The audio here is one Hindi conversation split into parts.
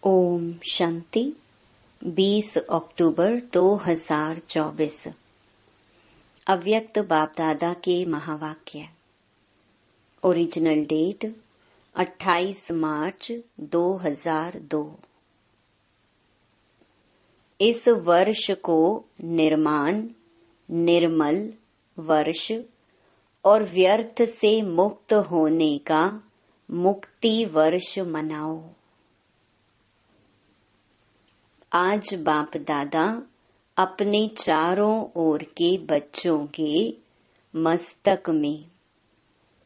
ओम शांति। 20 अक्टूबर 2024। अव्यक्त बाप दादा के महावाक्य। ओरिजिनल डेट 28 मार्च 2002। इस वर्ष को निर्माण, निर्मल वर्ष और व्यर्थ से मुक्त होने का मुक्ति वर्ष मनाओ। आज बाप दादा अपने चारों ओर के बच्चों के मस्तक में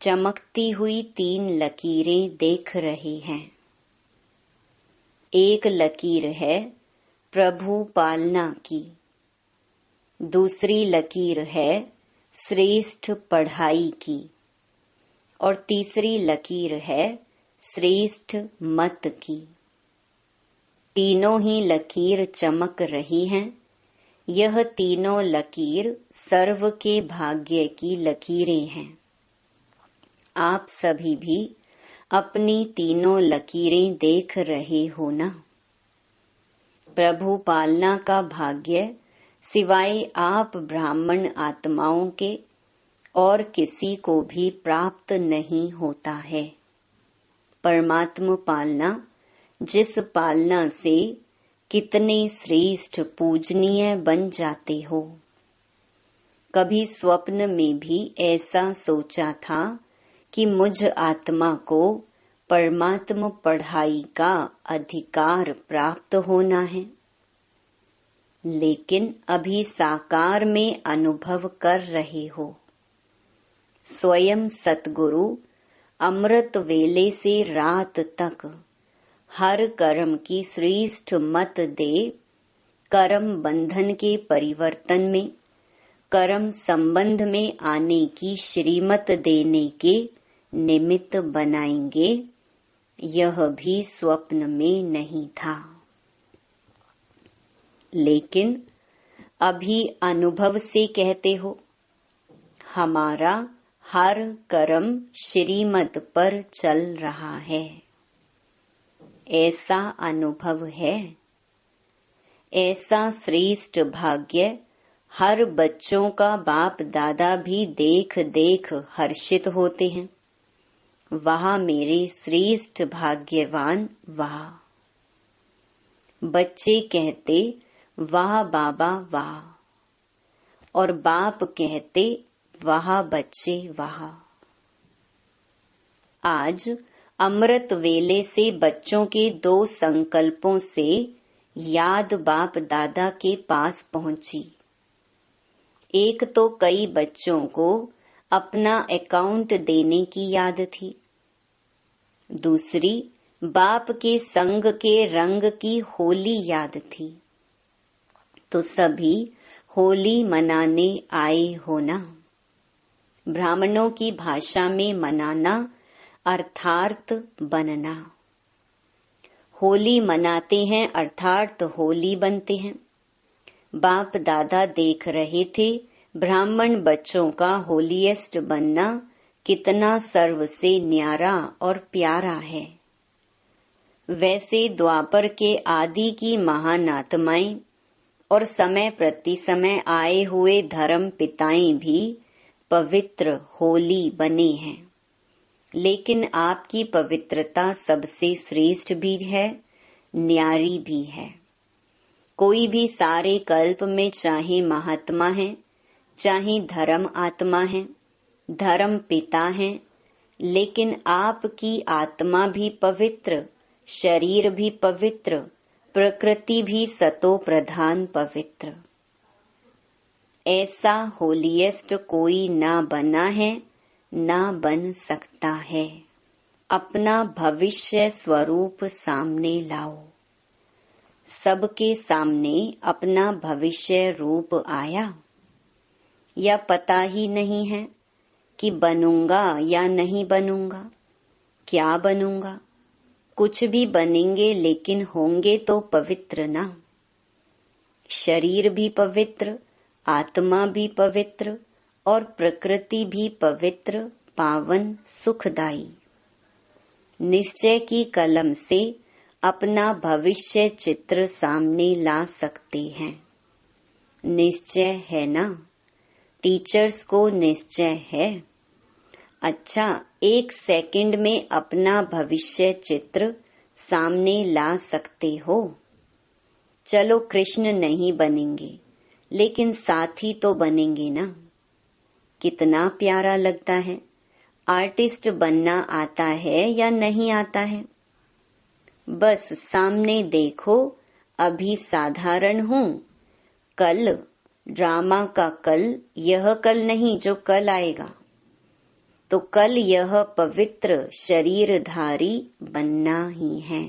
चमकती हुई 3 लकीरें देख रहे हैं। एक लकीर है प्रभु पालना की, दूसरी लकीर है श्रेष्ठ पढ़ाई की और तीसरी लकीर है श्रेष्ठ मत की। तीनों ही लकीर चमक रही हैं। यह तीनों लकीर सर्व के भाग्य की लकीरें हैं। आप सभी भी अपनी तीनों लकीरें देख रहे हो ना। प्रभु पालना का भाग्य सिवाय आप ब्राह्मण आत्माओं के और किसी को भी प्राप्त नहीं होता है। परमात्मा पालना, जिस पालना से कितने श्रेष्ठ पूजनीय बन जाते हो। कभी स्वप्न में भी ऐसा सोचा था कि मुझ आत्मा को परमात्मा पढ़ाई का अधिकार प्राप्त होना है, लेकिन अभी साकार में अनुभव कर रहे हो। स्वयं सतगुरु अमृत वेले से रात तक हर कर्म की श्रेष्ठ मत दे, कर्म बंधन के परिवर्तन में, कर्म संबंध में आने की श्रीमत देने के निमित्त बनाएंगे। यह भी स्वप्न में नहीं था, लेकिन अभी अनुभव से कहते हो हमारा हर कर्म श्रीमत पर चल रहा है। ऐसा अनुभव है। ऐसा श्रेष्ठ भाग्य हर बच्चों का बाप दादा भी देख देख हर्षित होते हैं। वाह मेरे श्रेष्ठ भाग्यवान, वाह। बच्चे कहते वाह बाबा वाह, और बाप कहते वाह बच्चे वाह। आज अमृत वेले से बच्चों के 2 संकल्पों से याद बाप दादा के पास पहुंची। एक तो कई बच्चों को अपना अकाउंट देने की याद थी, दूसरी बाप के संग के रंग की होली याद थी। तो सभी होली मनाने आए हो ना। ब्राह्मणों की भाषा में मनाना अर्थात बनना। होली मनाते हैं अर्थात होली बनते हैं। बाप दादा देख रहे थे ब्राह्मण बच्चों का होलीएस्ट बनना कितना सर्व से न्यारा और प्यारा है। वैसे द्वापर के आदि की महान आत्माएं और समय प्रति समय आए हुए धर्म पिताएं भी पवित्र होली बने हैं, लेकिन आपकी पवित्रता सबसे श्रेष्ठ भी है, न्यारी भी है। कोई भी सारे कल्प में चाहे महात्मा है, चाहे धर्म आत्मा है, धर्म पिता है, लेकिन आपकी आत्मा भी पवित्र, शरीर भी पवित्र, प्रकृति भी सतो प्रधान पवित्र। ऐसा होलीएस्ट कोई ना बना है, ना बन सकता है। अपना भविष्य स्वरूप सामने लाओ। सबके सामने अपना भविष्य रूप आया, या पता ही नहीं है कि बनूंगा या नहीं बनूंगा, क्या बनूंगा। कुछ भी बनेंगे, लेकिन होंगे तो पवित्र ना। शरीर भी पवित्र, आत्मा भी पवित्र और प्रकृति भी पवित्र, पावन, सुखदायी। निश्चय की कलम से अपना भविष्य चित्र सामने ला सकते हैं। निश्चय है ना? टीचर्स को निश्चय है। अच्छा, 1 सेकंड में अपना भविष्य चित्र सामने ला सकते हो। चलो कृष्ण नहीं बनेंगे, लेकिन साथी तो बनेंगे ना। कितना प्यारा लगता है। आर्टिस्ट बनना आता है या नहीं आता है? बस सामने देखो, अभी साधारण हूँ, कल ड्रामा का कल, यह कल नहीं जो कल आएगा। तो कल यह पवित्र शरीरधारी बनना ही है।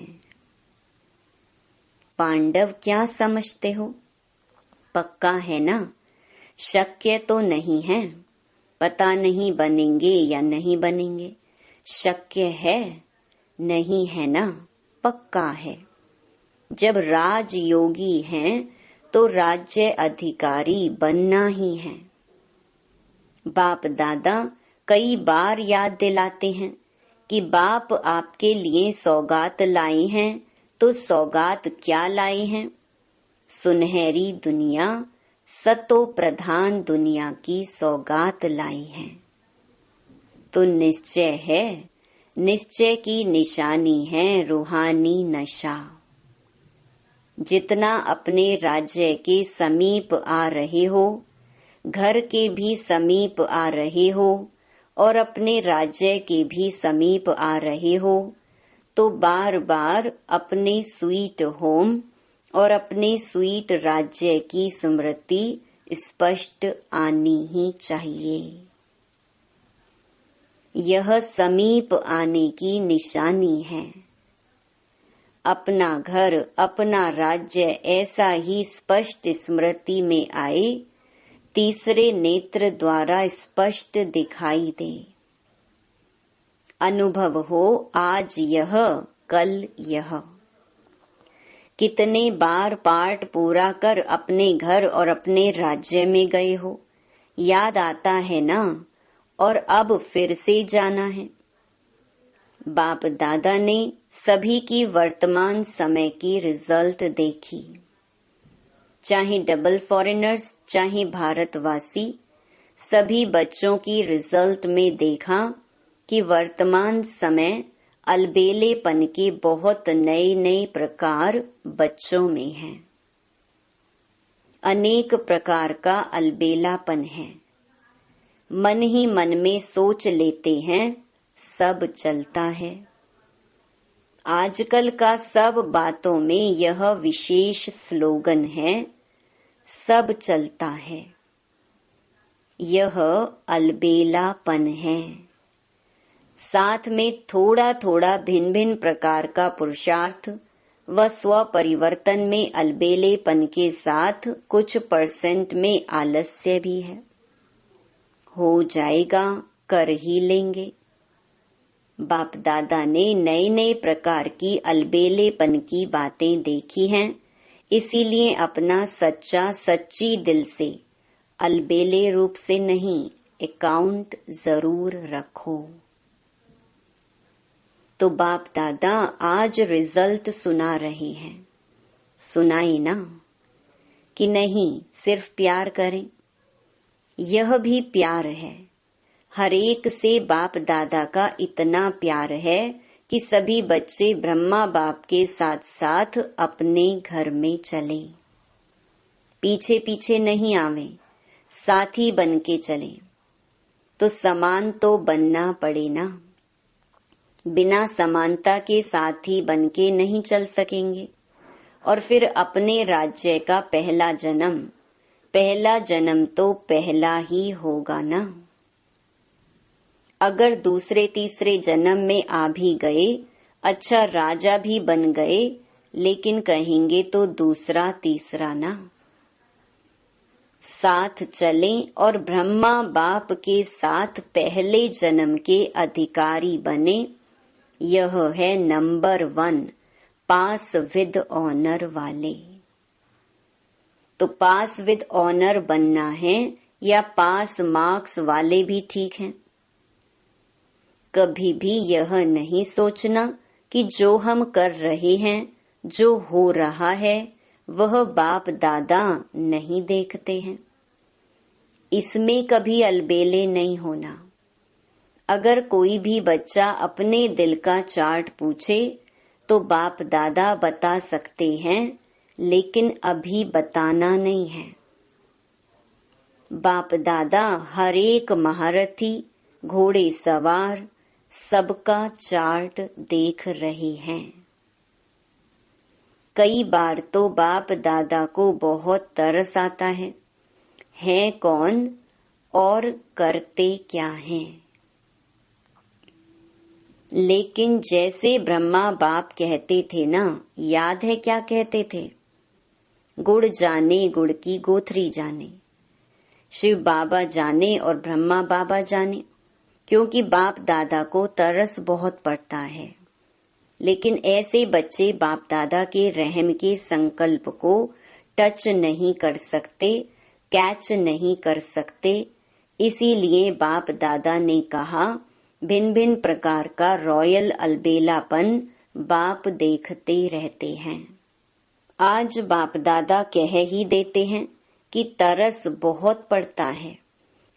पांडव क्या समझते हो? पक्का है ना? शक्य तो नहीं है। पता नहीं बनेंगे या नहीं बनेंगे। शक्य है? नहीं है ना? पक्का है। जब राजयोगी हैं तो राज्य अधिकारी बनना ही है। बाप दादा कई बार याद दिलाते हैं कि बाप आपके लिए सौगात लाए हैं, तो सौगात क्या लाए हैं? सुनहरी दुनिया, सतो प्रधान दुनिया की सौगात लाई है। तो निश्चय है, निश्चय की निशानी है रूहानी नशा। जितना अपने राज्य के समीप आ रहे हो, घर के भी समीप आ रहे हो और अपने राज्य के भी समीप आ रहे हो, तो बार बार अपने स्वीट होम और अपने स्वीट राज्य की स्मृति स्पष्ट आनी ही चाहिए। यह समीप आने की निशानी है। अपना घर, अपना राज्य ऐसा ही स्पष्ट स्मृति में आए, तीसरे नेत्र द्वारा स्पष्ट दिखाई दे। अनुभव हो आज यह, कल यह। कितने बार पाठ पूरा कर अपने घर और अपने राज्य में गए हो, याद आता है ना? और अब फिर से जाना है। बाप दादा ने सभी की वर्तमान समय की रिजल्ट देखी, चाहे डबल फॉरेनर्स चाहे भारतवासी, सभी बच्चों की रिजल्ट में देखा कि वर्तमान समय अलबेलेपन के बहुत नए नए प्रकार बच्चों में हैं। अनेक प्रकार का अलबेलापन है। मन ही मन में सोच लेते हैं सब चलता है। आजकल का सब बातों में यह विशेष स्लोगन है, सब चलता है। यह अलबेलापन है। साथ में थोड़ा थोड़ा भिन्न भिन्न प्रकार का पुरुषार्थ व स्व परिवर्तन में अलबेलेपन के साथ कुछ % में आलस्य भी है। हो जाएगा, कर ही लेंगे। बाप दादा ने नए नए प्रकार की अलबेलेपन की बातें देखी हैं, इसीलिए अपना सच्चा सच्ची दिल से, अलबेले रूप से नहीं, अकाउंट जरूर रखो। तो बाप दादा आज रिजल्ट सुना रहे हैं। सुनाए ना? कि नहीं सिर्फ प्यार करें? यह भी प्यार है। हर एक से बाप दादा का इतना प्यार है कि सभी बच्चे ब्रह्मा बाप के साथ साथ अपने घर में चले। पीछे पीछे नहीं आवे, साथी बन के चले। तो समान तो बनना पड़े ना। बिना समानता के साथी बन के नहीं चल सकेंगे। और फिर अपने राज्य का पहला जन्म तो पहला ही होगा ना। अगर दूसरे तीसरे जन्म में आ भी गए, अच्छा राजा भी बन गए, लेकिन कहेंगे तो दूसरा तीसरा ना। साथ चलें और ब्रह्मा बाप के साथ पहले जन्म के अधिकारी बने। यह है नंबर 1 पास विद ऑनर वाले। तो पास विद ऑनर बनना है या पास मार्क्स वाले भी ठीक हैं। कभी भी यह नहीं सोचना कि जो हम कर रहे हैं, जो हो रहा है, वह बाप दादा नहीं देखते हैं। इसमें कभी अलबेले नहीं होना। अगर कोई भी बच्चा अपने दिल का चार्ट पूछे तो बाप दादा बता सकते हैं, लेकिन अभी बताना नहीं है। बाप दादा हर एक महारथी, घोड़े सवार सबका चार्ट देख रहे हैं। कई बार तो बाप दादा को बहुत तरस आता है कौन और करते क्या हैं। लेकिन जैसे ब्रह्मा बाप कहते थे ना, याद है क्या कहते थे? गुड़ जाने गुड़ की गोथरी जाने। शिव बाबा जाने और ब्रह्मा बाबा जाने, क्योंकि बाप दादा को तरस बहुत पड़ता है। लेकिन ऐसे बच्चे बाप दादा के रहम के संकल्प को टच नहीं कर सकते, कैच नहीं कर सकते। इसीलिए बाप दादा ने कहा, भिन्न भिन्न प्रकार का रॉयल अलबेलापन बाप देखते रहते हैं। आज बाप दादा कह ही देते हैं कि तरस बहुत पड़ता है।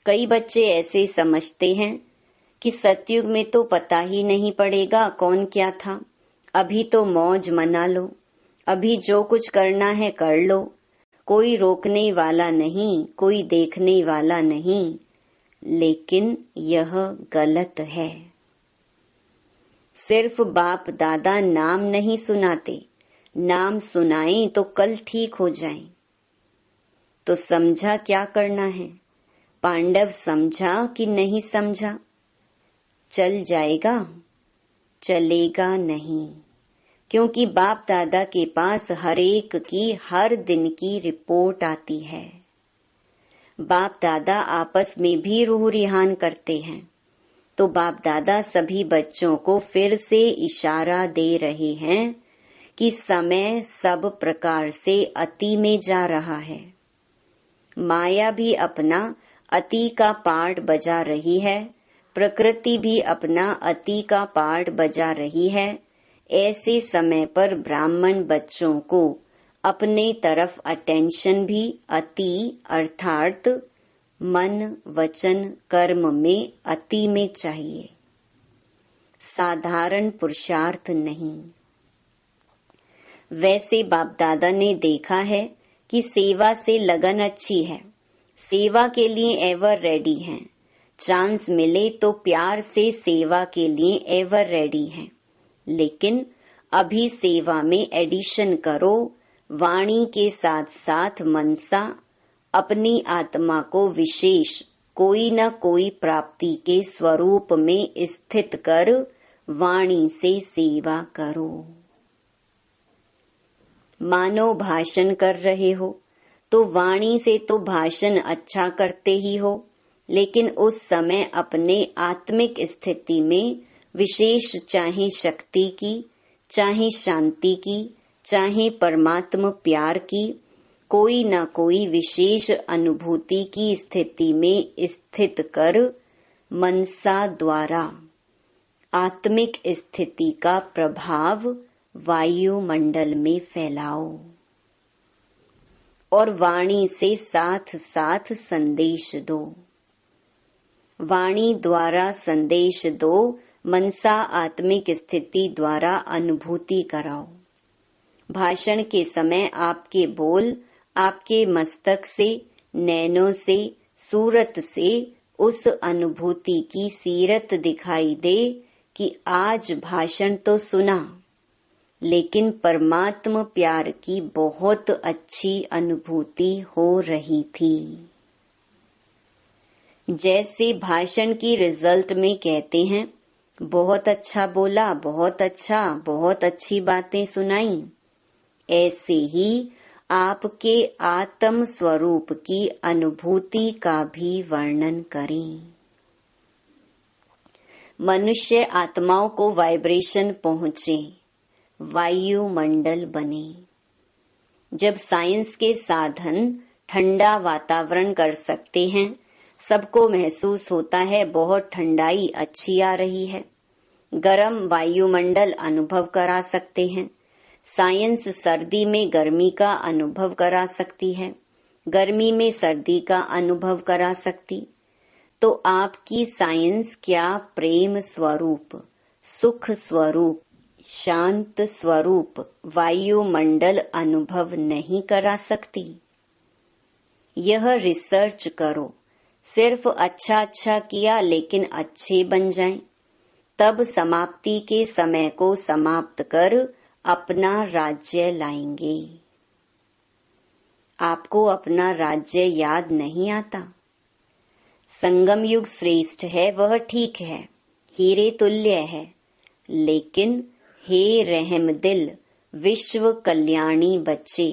कई बच्चे ऐसे समझते हैं कि सतयुग में तो पता ही नहीं पड़ेगा कौन क्या था, अभी तो मौज मना लो, अभी जो कुछ करना है कर लो, कोई रोकने वाला नहीं, कोई देखने वाला नहीं। लेकिन यह गलत है। सिर्फ बाप दादा नाम नहीं सुनाते, नाम सुनाएं तो कल ठीक हो जाएं। तो समझा क्या करना है? पांडव समझा कि नहीं समझा? चल जाएगा? चलेगा नहीं, क्योंकि बाप दादा के पास हर एक की हर दिन की रिपोर्ट आती है। बाप दादा आपस में भी रूह रिहान करते हैं, तो बाप दादा सभी बच्चों को फिर से इशारा दे रहे हैं कि समय सब प्रकार से अति में जा रहा है। माया भी अपना अति का पार्ट बजा रही है, प्रकृति भी अपना अति का पार्ट बजा रही है। ऐसे समय पर ब्राह्मण बच्चों को अपने तरफ अटेंशन भी अति अर्थात मन वचन कर्म में अति में चाहिए, साधारण पुरुषार्थ नहीं। वैसे बाप दादा ने देखा है कि सेवा से लगन अच्छी है, सेवा के लिए एवर रेडी हैं, चांस मिले तो प्यार से सेवा के लिए एवर रेडी हैं। लेकिन अभी सेवा में एडिशन करो, वाणी के साथ साथ मनसा अपनी आत्मा को विशेष कोई न कोई प्राप्ति के स्वरूप में स्थित कर वाणी से सेवा करो। मानो भाषण कर रहे हो तो वाणी से तो भाषण अच्छा करते ही हो, लेकिन उस समय अपने आत्मिक स्थिति में विशेष चाहे शक्ति की, चाहे शांति की, चाहे परमात्मा प्यार की, कोई न कोई विशेष अनुभूति की स्थिति में स्थित कर मनसा द्वारा आत्मिक स्थिति का प्रभाव वायुमंडल में फैलाओ और वाणी से साथ साथ संदेश दो। वाणी द्वारा संदेश दो, मनसा आत्मिक स्थिति द्वारा अनुभूति कराओ। भाषण के समय आपके बोल आपके मस्तक से, नैनों से, सूरत से उस अनुभूति की सीरत दिखाई दे कि आज भाषण तो सुना, लेकिन परमात्मा प्यार की बहुत अच्छी अनुभूति हो रही थी। जैसे भाषण की रिजल्ट में कहते हैं, बहुत अच्छा बोला, बहुत अच्छा, बहुत अच्छी बातें सुनाई, ऐसे ही आपके आत्म स्वरूप की अनुभूति का भी वर्णन करें। मनुष्य आत्माओं को वाइब्रेशन पहुंचे, वायुमंडल बने। जब साइंस के साधन ठंडा वातावरण कर सकते हैं, सबको महसूस होता है बहुत ठंडाई अच्छी आ रही है, गर्म वायुमंडल अनुभव करा सकते हैं। साइंस सर्दी में गर्मी का अनुभव करा सकती है, गर्मी में सर्दी का अनुभव करा सकती। तो आपकी साइंस क्या प्रेम स्वरूप, सुख स्वरूप, शांत स्वरूप वायुमंडल अनुभव नहीं करा सकती? यह रिसर्च करो। सिर्फ अच्छा अच्छा किया लेकिन अच्छे बन जाएं, तब समाप्ति के समय को समाप्त कर अपना राज्य लाएंगे। आपको अपना राज्य याद नहीं आता? संगम युग श्रेष्ठ है, वह ठीक है, हीरे तुल्य है, लेकिन हे रहम दिल विश्व कल्याणी बच्चे,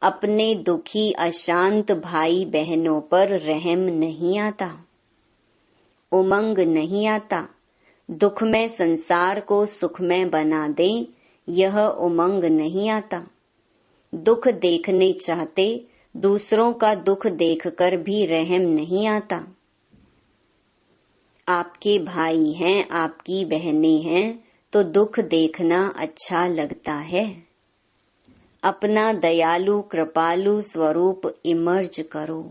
अपने दुखी अशांत भाई बहनों पर रहम नहीं आता, उमंग नहीं आता। दुखमय संसार को सुखमय बना दें, यह उमंग नहीं आता। दुख देखने चाहते, दूसरों का दुख देखकर भी रहम नहीं आता। आपके भाई हैं, आपकी बहनें हैं, तो दुख देखना अच्छा लगता है। अपना दयालु कृपालु स्वरूप इमर्ज करो।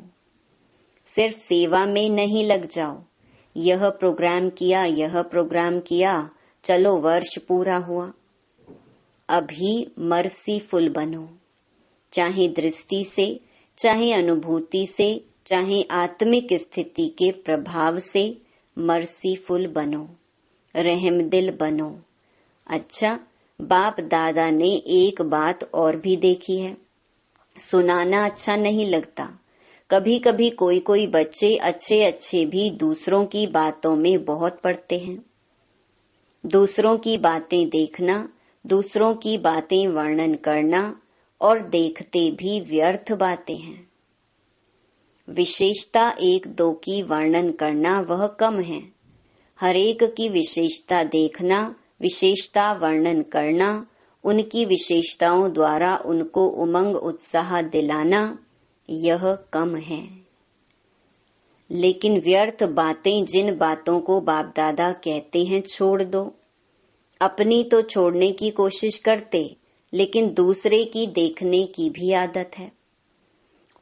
सिर्फ सेवा में नहीं लग जाओ। यह प्रोग्राम किया, यह प्रोग्राम किया, चलो वर्ष पूरा हुआ। अभी मर्सीफुल बनो, चाहे दृष्टि से, चाहे अनुभूति से, चाहे आत्मिक स्थिति के प्रभाव से मर्सीफुल बनो, रहमदिल बनो। अच्छा, बाप दादा ने एक बात और भी देखी है। सुनाना अच्छा नहीं लगता। कभी कभी कोई कोई बच्चे अच्छे अच्छे भी दूसरों की बातों में बहुत पड़ते हैं। दूसरों की बातें देखना, दूसरों की बातें वर्णन करना और देखते भी व्यर्थ बातें हैं। विशेषता एक दो की वर्णन करना वह कम है। हरेक की विशेषता देखना, विशेषता वर्णन करना, उनकी विशेषताओं द्वारा उनको उमंग उत्साह दिलाना, यह कम है। लेकिन व्यर्थ बातें, जिन बातों को बाप दादा कहते हैं छोड़ दो। अपनी तो छोड़ने की कोशिश करते, लेकिन दूसरे की देखने की भी आदत है।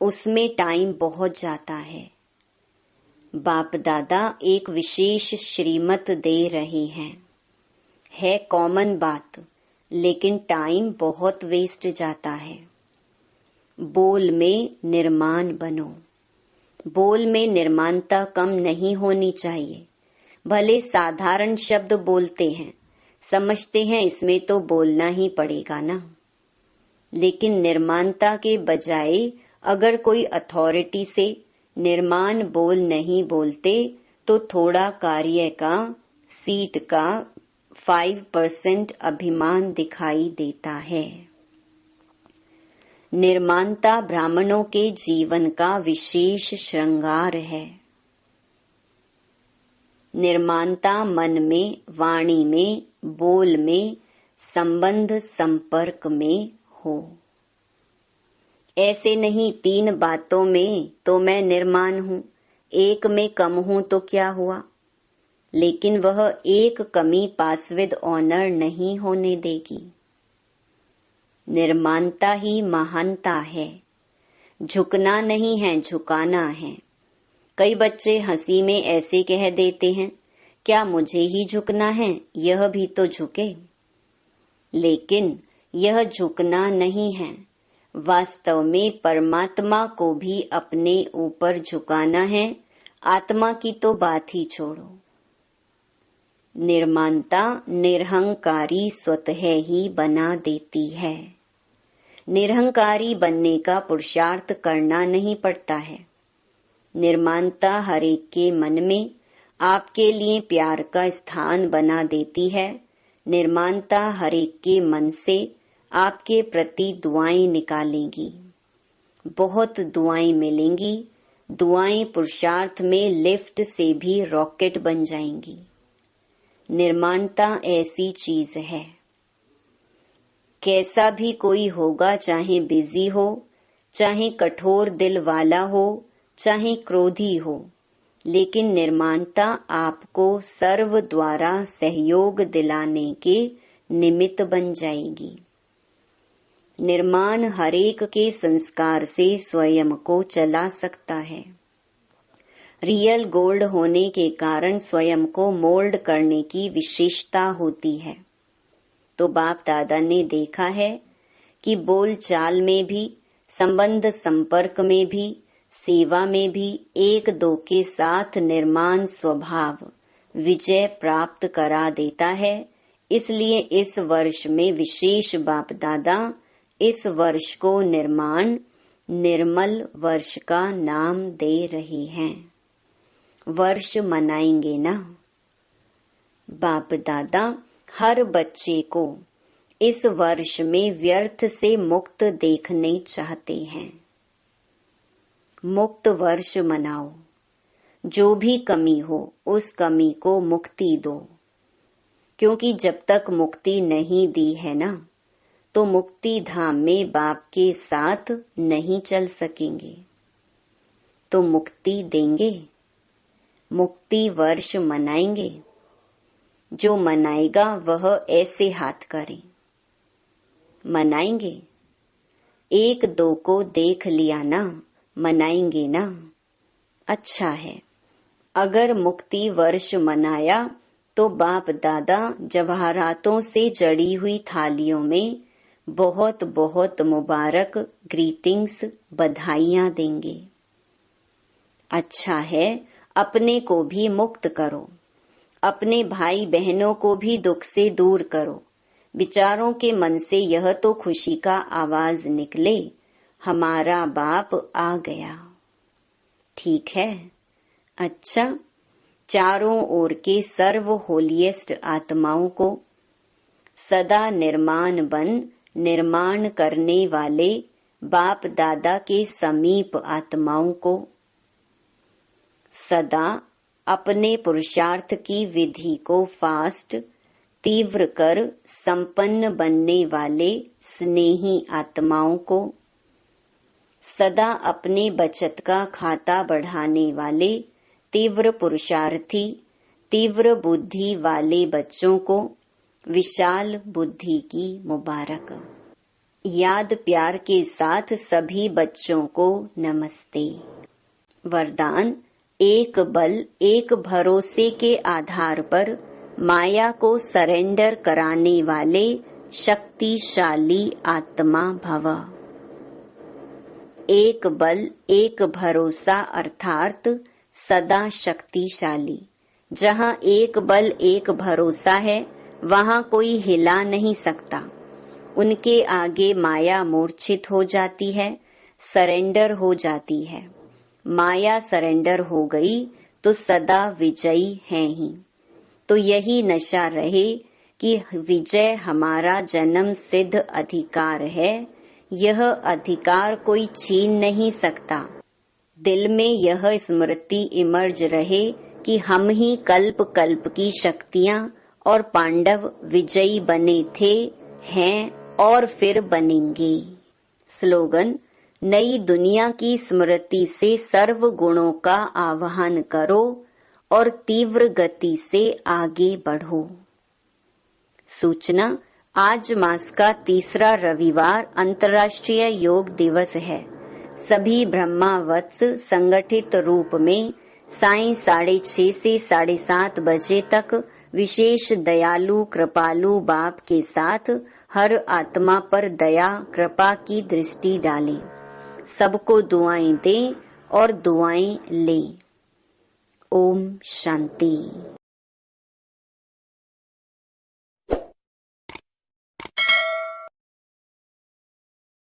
उसमें टाइम बहुत जाता है। बाप दादा एक विशेष श्रीमत दे रहे हैं, है कॉमन बात, लेकिन टाइम बहुत वेस्ट जाता है। बोल में निर्माण बनो। बोल में निर्माणता कम नहीं होनी चाहिए। भले साधारण शब्द बोलते हैं, समझते हैं इसमें तो बोलना ही पड़ेगा ना, लेकिन निर्माणता के बजाय अगर कोई अथॉरिटी से निर्माण बोल नहीं बोलते तो थोड़ा कार्य का, सीट का 5% अभिमान दिखाई देता है। निर्माणता ब्राह्मणों के जीवन का विशेष श्रृंगार है। निर्माणता मन में, वाणी में, बोल में, संबंध संपर्क में हो। ऐसे नहीं 3 बातों में तो मैं निर्माण हूँ, एक में कम हूँ तो क्या हुआ। लेकिन वह एक कमी पास विद ऑनर नहीं होने देगी। निर्माणता ही महानता है। झुकना नहीं है, झुकाना है। कई बच्चे हंसी में ऐसे कह देते हैं, क्या मुझे ही झुकना है, यह भी तो झुके। लेकिन यह झुकना नहीं है, वास्तव में परमात्मा को भी अपने ऊपर झुकाना है। आत्मा की तो बात ही छोड़ो। निर्माणता निरहंकारी स्वतः ही बना देती है। निरहंकारी बनने का पुरुषार्थ करना नहीं पड़ता है। निर्माणता हरेक के मन में आपके लिए प्यार का स्थान बना देती है। निर्माणता हरेक के मन से आपके प्रति दुआएं निकालेगी। बहुत दुआएं मिलेंगी। दुआएं पुरुषार्थ में लिफ्ट से भी रॉकेट बन जाएंगी। निर्माणता ऐसी चीज है। कैसा भी कोई होगा, चाहे बिजी हो, चाहे कठोर दिल वाला हो, चाहे क्रोधी हो, लेकिन निर्माणता आपको सर्व द्वारा सहयोग दिलाने के निमित्त बन जाएगी। निर्माण हरेक के संस्कार से स्वयं को चला सकता है। रियल गोल्ड होने के कारण स्वयं को मोल्ड करने की विशेषता होती है। तो बाप दादा ने देखा है कि बोल चाल में भी, संबंध संपर्क में भी, सेवा में भी एक दो के साथ निर्माण स्वभाव विजय प्राप्त करा देता है। इसलिए इस वर्ष में विशेष बाप दादा इस वर्ष को निर्माण निर्मल वर्ष का नाम दे रहे हैं। वर्ष मनाएंगे ना? बाप दादा हर बच्चे को इस वर्ष में व्यर्थ से मुक्त देखने चाहते हैं। मुक्त वर्ष मनाओ। जो भी कमी हो उस कमी को मुक्ति दो, क्योंकि जब तक मुक्ति नहीं दी है ना, तो मुक्ति धाम में बाप के साथ नहीं चल सकेंगे। तो मुक्ति देंगे, मुक्ति वर्ष मनाएंगे। जो मनाएगा वह ऐसे हाथ करे। मनाएंगे। एक दो को देख लिया ना, मनाएंगे ना? अच्छा है। अगर मुक्ति वर्ष मनाया तो बाप दादा जवाहरातों से जड़ी हुई थालियों में बहुत बहुत मुबारक ग्रीटिंग्स बधाइयां देंगे। अच्छा है, अपने को भी मुक्त करो, अपने भाई बहनों को भी दुख से दूर करो। विचारों के मन से यह तो खुशी का आवाज निकले, हमारा बाप आ गया। ठीक है। अच्छा, चारों ओर के सर्व होलिएस्ट आत्माओं को, सदा निर्माण बन निर्माण करने वाले बाप दादा के समीप आत्माओं को, सदा अपने पुरुषार्थ की विधि को फास्ट तीव्र कर संपन्न बनने वाले स्नेही आत्माओं को, सदा अपने बचत का खाता बढ़ाने वाले तीव्र पुरुषार्थी तीव्र बुद्धि वाले बच्चों को विशाल बुद्धि की मुबारक। याद प्यार के साथ सभी बच्चों को नमस्ते। वरदान। एक बल एक भरोसे के आधार पर माया को सरेंडर कराने वाले शक्तिशाली आत्मा भव। एक बल एक भरोसा अर्थात सदा शक्तिशाली। जहाँ एक बल एक भरोसा है वहाँ कोई हिला नहीं सकता। उनके आगे माया मूर्छित हो जाती है, सरेंडर हो जाती है। माया सरेंडर हो गई तो सदा विजयी है ही। तो यही नशा रहे कि विजय हमारा जन्म सिद्ध अधिकार है। यह अधिकार कोई छीन नहीं सकता। दिल में यह स्मृति इमर्ज रहे कि हम ही कल्प कल्प की शक्तियां और पांडव विजयी बने थे, हैं और फिर बनेंगे। स्लोगन। नई दुनिया की स्मृति से सर्व गुणों का आह्वान करो और तीव्र गति से आगे बढ़ो। सूचना। आज मास का तीसरा रविवार अंतर्राष्ट्रीय योग दिवस है। सभी ब्रह्मावत्स संगठित रूप में सायं 6:30 से 7:30 बजे तक विशेष दयालु कृपालु बाप के साथ हर आत्मा पर दया कृपा की दृष्टि डालें। सबको दुआएं दें और दुआएं लें। ओम शांति।